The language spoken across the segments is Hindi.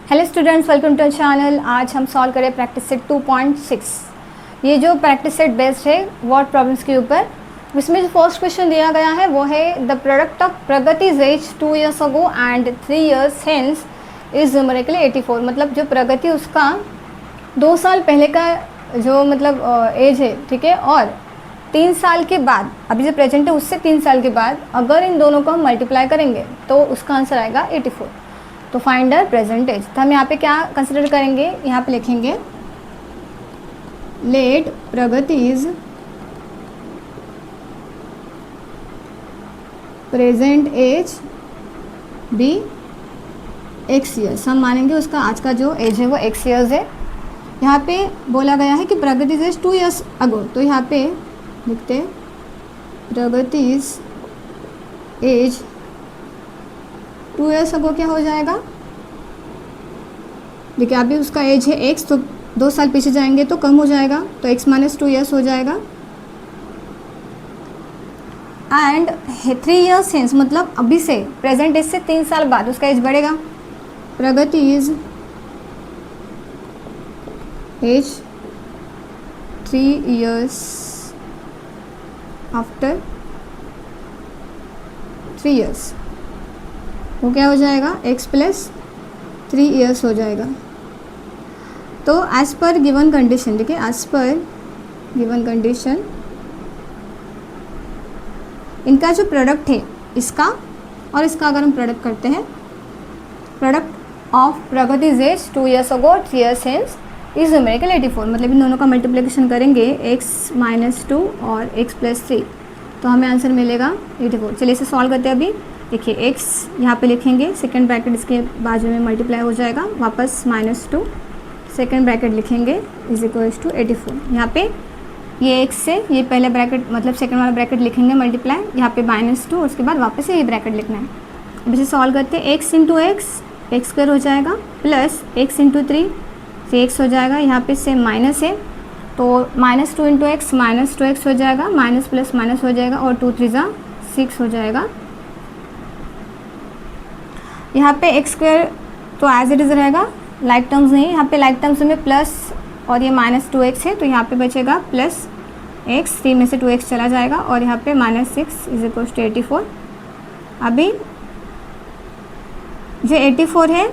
Hello students, welcome to channel. आज हम सॉल्व करें प्रैक्टिस सेट 2.6। ये जो प्रैक्टिस सेट बेस्ड है वर्ड प्रॉब्लम्स के ऊपर, इसमें जो फर्स्ट क्वेश्चन दिया गया है वो है the product of Pragati's age 2 years ago and 3 years hence is numerically 84। मतलब जो प्रगति उसका 2 साल पहले का जो मतलब एज है, ठीक है, और 3 साल के बाद, अभी जो प्रेजेंट है उससे 3 साल के बाद अगर इन दोनों को हम मल्टीप्लाई करेंगे तो उसका आंसर आएगा 84। तो फाइंड द प्रेजेंट एज। तो हम यहाँ पे क्या कंसिडर करेंगे, यहाँ पे लिखेंगे let Pragati's present age be x years. हम मानेंगे उसका आज का जो एज है वो x ईयर्स है। यहाँ पे बोला गया है कि प्रगतिज एज 2 years अगो, तो यहाँ पे लिखते प्रगतिज एज 2 years अगो क्या हो जाएगा। देखिए अभी उसका एज है x, तो 2 साल पीछे जाएंगे तो कम हो जाएगा, तो x - 2 years हो जाएगा। एंड 3 years हेंस मतलब अभी से प्रेजेंट एज से 3 साल बाद उसका एज बढ़ेगा। प्रगतिज एज 3 years आफ्टर 3 years वो क्या हो जाएगा, x + 3 years हो जाएगा। तो एज पर गिवन कंडीशन, देखिए एज पर गिवन कंडीशन इनका जो प्रोडक्ट है इसका और इसका अगर हम प्रोडक्ट करते हैं, product of Pragati's age 2 years ago 3 years hence is numerical 84। मतलब इन दोनों का मल्टीप्लिकेशन करेंगे x - 2 और x + 3, तो हमें आंसर मिलेगा 84। चलिए इसे सॉल्व करते हैं। अभी देखिए x यहाँ पे लिखेंगे, सेकंड ब्रैकेट इसके बाजू में मल्टीप्लाई हो जाएगा, वापस -2 सेकंड ब्रैकेट लिखेंगे इज इक्वल्स टू 84। यहाँ पे ये x से ये पहले ब्रैकेट मतलब सेकंड वाला ब्रैकेट लिखेंगे मल्टीप्लाई, यहाँ पे -2 उसके बाद वापस से ये ब्रैकेट लिखना है। अब इसे सॉल्व करते हैं, x × x² हो जाएगा प्लस x × 3 से x हो जाएगा, यहाँ पे से माइनस है तो -2 × x -2x हो जाएगा, माइनस प्लस माइनस हो जाएगा और 2 × 3 = 6 हो जाएगा। यहाँ पे x² तो एज इट इज़ रहेगा, लाइक टर्म्स नहीं, यहाँ पे लाइक टर्म्स में प्लस और ये -2x है तो यहाँ पे बचेगा प्लस x, 3 में से 2x चला जाएगा और यहाँ पे -6 इज इक्वल टू 84। अभी जो 84 है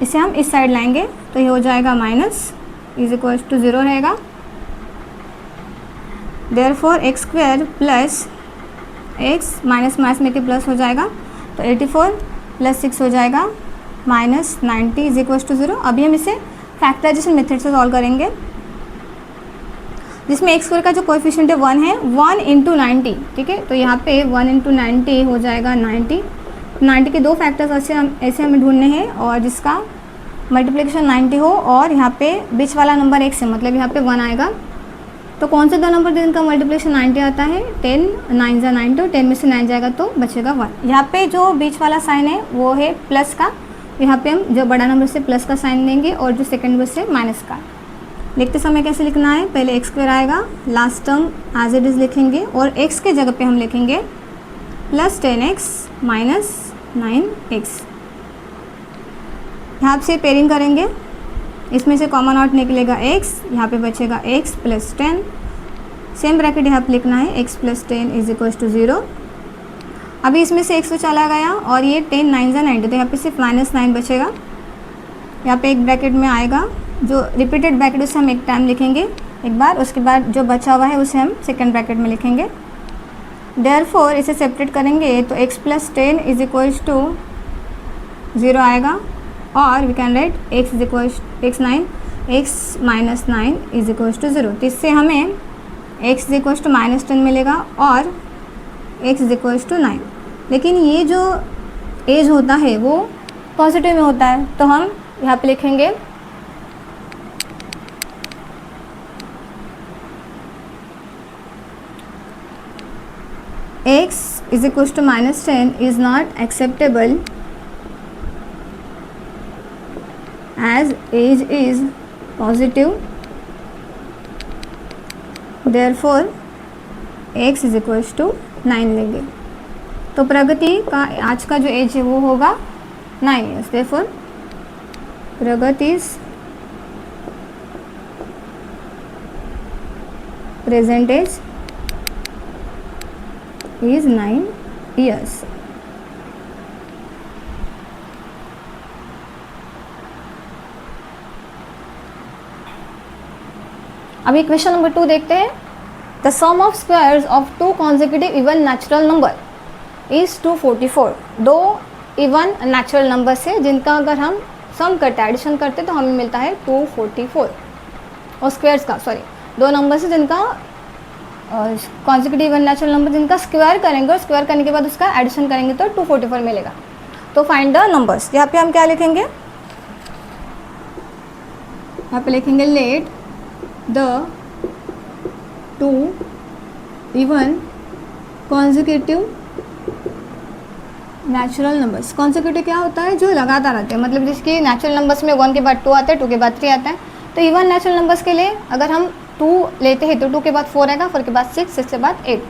इसे हम इस साइड लाएंगे तो ये हो जाएगा माइनस इज इक्वल टू 0 रहेगा। Therefore x² plus x minus minus में के प्लस हो जाएगा, तो 84 + 6 हो जाएगा -90 इज इक्वल टू 0। अभी हम इसे फैक्टराइजेशन मेथड से सॉल्व करेंगे, जिसमें x² का जो कोएफिशिएंट है 1 है, 1 × 90, ठीक है। तो यहाँ पे 1 × 90 हो जाएगा 90 के 2 फैक्टर्स ऐसे हमें ढूंढने हैं और जिसका मल्टीप्लिकेशन 90 हो और यहाँ पे बीच वाला नंबर x है, मतलब यहाँ पे 1 आएगा। तो कौन से 2 नंबर जिनका मल्टीप्लिकेशन 90 आता है, 10 9 × 90, 10 में से 9 जाएगा तो बचेगा 1। यहाँ पे जो बीच वाला साइन है वो है प्लस का, यहाँ पे हम जो बड़ा नंबर से प्लस का साइन लेंगे और जो सेकंड नंबर से माइनस का। लिखते समय कैसे लिखना है, पहले x² आएगा, last term as it is लिखेंगे और x के जगह पे हम लिखेंगे +10x - 9x। यहाँ से पेयरिंग करेंगे, इसमें से कॉमन आउट निकलेगा x, यहाँ पे बचेगा x + 10, सेम ब्रैकेट यहाँ पे लिखना है x + 10 इज इक्वल टू 0। अभी इसमें से x तो चला गया और ये 10 9 × 90, तो यहाँ पे सिर्फ -9 बचेगा। यहाँ पे एक ब्रैकेट में आएगा, जो रिपीटेड ब्रैकेट उसे हम एक टाइम लिखेंगे एक बार, उसके बाद जो बचा हुआ है उसे हम सेकेंड ब्रैकेट में लिखेंगे। देयरफॉर इसे सेपरेट करेंगे तो x + 10 इज इक्वल टू 0 आएगा और we can write x - 9 is equal to 0। तो इससे हमें x = -10 मिलेगा और x = 9। लेकिन ये जो एज होता है वो पॉजिटिव में होता है, तो हम यहाँ पे लिखेंगे x = -10 is not acceptable as age is positive, therefore x = 9 लेंगे। तो प्रगति का आज का जो एज है वो होगा 9 years। Therefore Pragati's present age is 9 years. अभी क्वेश्चन नंबर 2 देखते हैं. The sum of squares of 2 consecutive even natural number is 244. 2 even natural number से जिनका अगर हम सम करते हैं, एडिशन करते तो हमें मिलता है 244. और स्क्वायर्स का, सॉरी, 2 नंबर से जिनका कॉन्जिक्यूटिव इवन नेचुरल नंबर जिनका स्क्वायर करेंगे और स्क्वायर करने के बाद उसका एडिशन करेंगे तो 244 मिलेगा. तो फाइंड द नंबर्स. यहाँ पे हम क्या लिखेंगे? यहाँ पे लिखेंगे late the 2 even consecutive natural numbers. Consecutive क्या होता है? जो लगातार आते हैं, मतलब जिसकी नेचुरल नंबर्स में 1 के बाद 2 आता है, 2 के बाद 3 आता है. तो इवन नेचुरल नंबर्स के लिए अगर हम 2 लेते हैं तो 2 के बाद 4 आएगा, 4 के बाद 6, 6 के बाद 8.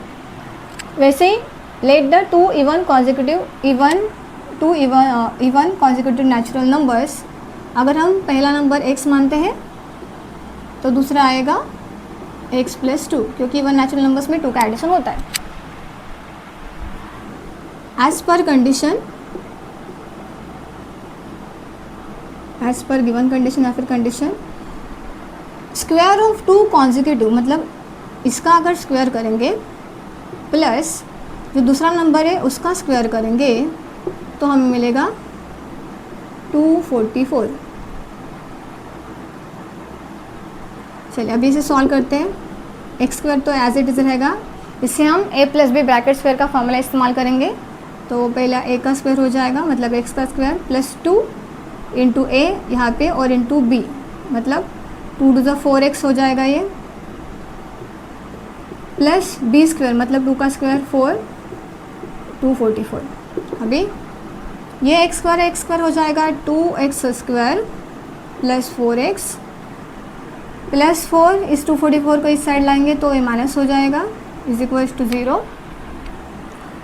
वैसे ही let the 2 even consecutive even consecutive natural numbers. अगर हम पहला नंबर x मानते हैं तो दूसरा आएगा x + 2, क्योंकि इवन नेचुरल नंबर्स में 2 का एडिशन होता है. As per condition, as per given condition या फिर कंडीशन, स्क्वायर ऑफ 2 कॉन्जिक्यूटिव, मतलब इसका अगर स्क्वायर करेंगे प्लस जो दूसरा नंबर है उसका स्क्वायर करेंगे तो हमें मिलेगा 244. चलिए अभी इसे सॉल्व करते हैं. एक्स स्क्वायर तो एज इट इज रहेगा, इससे हम a + b ब्रैकेट स्क्वायर का फॉर्मूला इस्तेमाल करेंगे. तो पहला a का स्क्वायर हो जाएगा, मतलब x का स्क्वायर प्लस 2 इंटू a यहाँ पे और इंटू b, मतलब 2 × 4x हो जाएगा ये, प्लस b स्क्वायर मतलब 2 का स्क्वायर 4, 244. अभी ये x स्क्वायर हो जाएगा 2x square plus 4x plus 4. इस 244 को इस साइड लाएंगे तो ये माइनस हो जाएगा, इज इक्वल टू 0.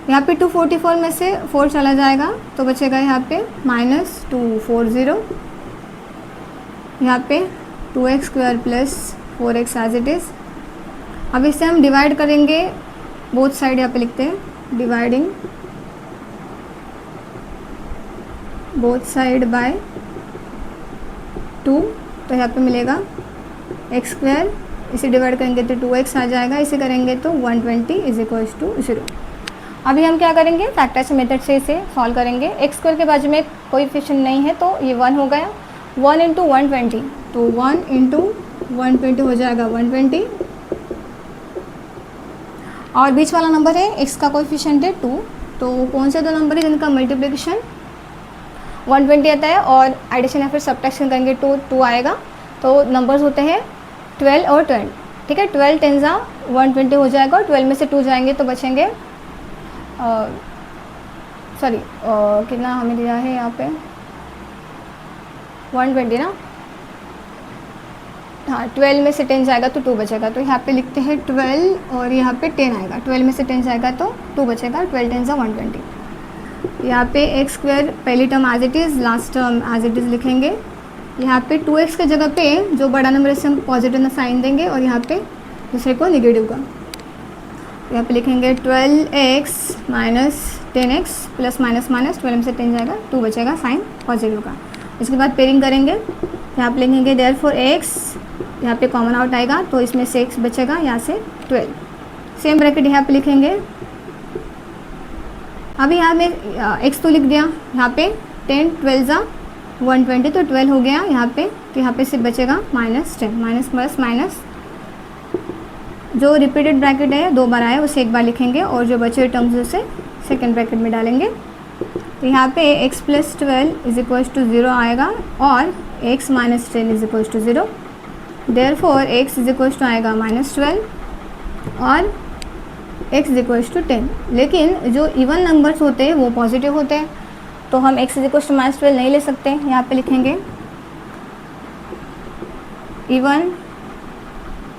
यहाँ पे 244 में से 4 चला जाएगा तो बचेगा यहाँ पे -240. यहाँ पे 2x square plus 4x as it is. अब इससे हम डिवाइड करेंगे बोथ साइड. यहाँ पे लिखते हैं डिवाइडिंग बोथ साइड बाय 2. तो यहाँ पे मिलेगा x स्क्वायर, इसे डिवाइड करेंगे तो 2x आ जाएगा, इसे करेंगे तो 120 इज इक्वल टू 0. अभी हम क्या करेंगे? फैक्टराइजेशन मेथड से इसे सॉल्व करेंगे. x स्क्वायर के बाजू में कोएफिशिएंट नहीं है तो ये 1 हो गया. 1 × 120, तो 1 × 120 हो जाएगा 120. और बीच वाला नंबर है x का कोएफिशिएंट है 2. तो कौन से 2 नंबर है जिनका मल्टीप्लिकेशन 120 आता है और एडिशन या फिर सब्ट्रैक्शन करेंगे तो 2 आएगा. तो नंबर्स होते हैं 12 और 20. ठीक है, 12 × 10 = 120 हो जाएगा और 12 में से 2 जाएंगे तो बचेंगे कितना हमें दिया है यहाँ पे 120 ना. हाँ, 12 में से 10 जाएगा तो 2 बचेगा. तो यहाँ पे लिखते हैं 12 और यहाँ पे 10 आएगा. 12 में से 10 जाएगा तो 2 बचेगा. 12 × 10 = 120. यहाँ पे x स्क्वायर पहली term as it is, last term as it is लिखेंगे. यहाँ पे 2x के जगह पे जो बड़ा नंबर है से हम पॉजिटिव ना साइन देंगे और यहाँ पे दूसरे को नेगेटिव का. यहाँ पे लिखेंगे 12x - 10x plus minus minus 12 में से 10 जाएगा 2 बचेगा साइन पॉजिटिव का. इसके बाद पेयरिंग करेंगे. यहाँ पे लिखेंगे देयरफॉर x, यहाँ पे कॉमन आउट आएगा तो इसमें से x बचेगा, यहाँ से 12. सेम ब्रैकेट यहाँ पे लिखेंगे. अभी यहाँ में x तो लिख दिया. यहाँ पे 10 12 120 तो 12 हो गया यहाँ पे. तो यहाँ पे सिर्फ बचेगा -10, माइनस प्लस माइनस. जो रिपीटेड ब्रैकेट है 2 बार आया उसे 1 बार लिखेंगे और जो बचे हुए टर्म्स उसे सेकेंड ब्रैकेट में डालेंगे. तो यहाँ पे x + 12 इज इक्वल टू 0 आएगा और x - 10 is equal to 0. Therefore x is equal to आएगा -12 और x इज इक्वल टू 10. लेकिन जो इवन नंबर्स होते हैं वो पॉजिटिव होते हैं तो हम x इज इक्वल टू -12 नहीं ले सकते. यहाँ पे लिखेंगे even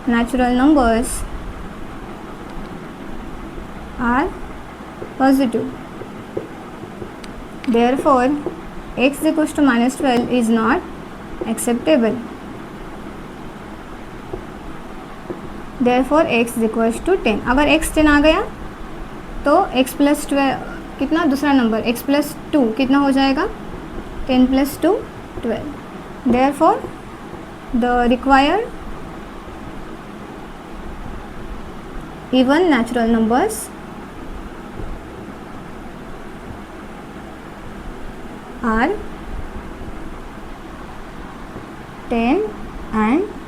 natural numbers are positive. Therefore, x equals to -12 is not acceptable. Therefore x is equals to 10. अगर x 10 आ गया तो x प्लस 12 कितना, दूसरा नंबर x प्लस 2 कितना हो जाएगा, 10 plus 2 12. Therefore the required even natural numbers are 10 and